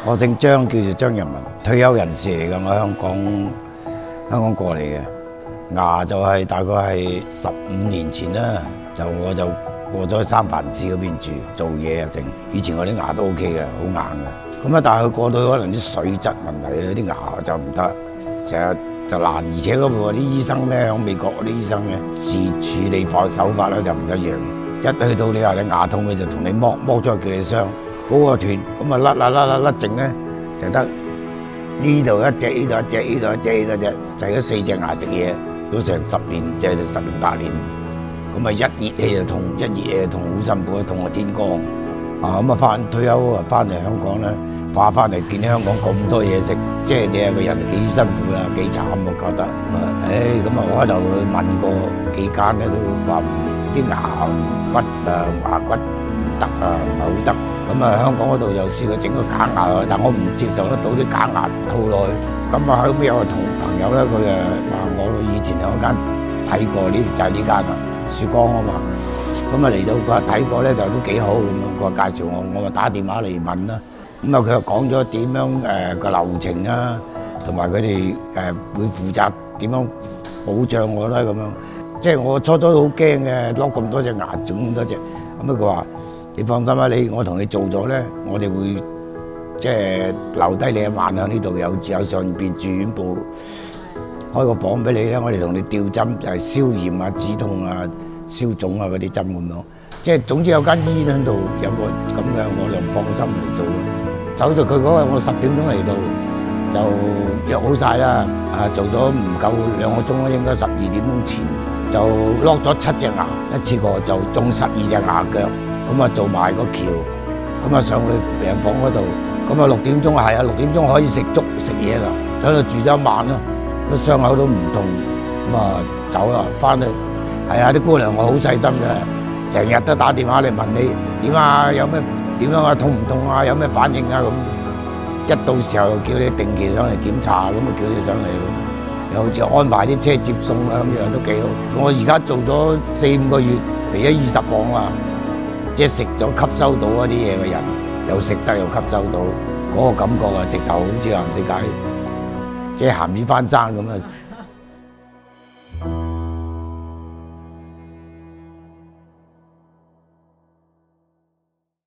我姓張，叫做張仁文，退休人士嚟㗎。我香港過嚟嘅，牙就係大概係15年前啦，我就過咗去三藩市嗰邊住做嘢啊，以前我啲牙都 OK 嘅，好硬嘅。咁啊，但係佢過到可能啲水質問題，啲牙就唔得，成日就爛。而且嗰度啲醫生咧，喺美國嗰啲醫生咧，處理手法咧就唔一樣。一去到你話你牙痛，佢就同你剝咗叫你傷，嗰個斷，咁啊甩淨咧，就得呢度一隻，呢度一隻，呢度一隻，呢度一隻，就係嗰4隻牙食嘢，都成10年，即係10年8年。咁啊一熱氣就痛，一熱氣就痛，好辛苦，痛到天光。啊咁啊退休啊翻嚟香港咧，話翻嚟見香港咁多嘢食，即係你係個人幾辛苦啦，幾慘我覺得。咁啊我喺度去問過幾間咧，都話啲牙骨牙骨唔得啊，唔係好得。咁啊香港嗰度又試過整個假牙，但我唔接受得到啲假牙套落去。咁啊後尾有個同朋友咧，佢話我以前有間睇過呢，就係呢間啊，曙光啊嘛。咁啊嚟到佢話睇過咧就都幾好咁樣，佢話介紹我咪打電話嚟問啦。咁啊佢又講咗點樣個流程啊，同埋佢哋會負責點樣保障我啦咁樣。即係我初初都好驚嘅，攞咁多隻牙整咁多隻。咁佢話你放心啦，我同你做咗咧，我哋會即係留低你1晚喺呢度，有上邊住院部開個房俾你咧，我哋同你吊針，就係消炎啊、止痛啊、消腫啊嗰啲針咁樣。即係總之有間醫院喺度有個咁嘅，我就放心嚟做咯。手術佢嗰日我10點鐘嚟到，就約好晒啦。做咗唔夠2個鐘，應該12點鐘前就落咗7隻牙，一次過就中12隻牙腳。咁啊做埋個橋，咁啊上去病房嗰度，咁啊6點鐘6點鐘可以食粥食嘢啦，喺度住咗1晚咯，個傷口都唔痛，咁啊走啦，翻去係啊啲姑娘我好細心嘅，成日都打電話嚟問你點啊，有咩點樣啊，痛唔痛啊，有咩反應啊咁，一到時候叫你定期上嚟檢查，咁啊叫你上嚟，又好似安排啲車接送啊咁樣都幾好。我而家做咗4、5個月，肥咗20磅啦。即係食咗吸收到嗰啲嘢嘅人，又食得又吸收到，嗰個感覺啊，直頭好似話唔知解，即係鹹魚翻生咁啊！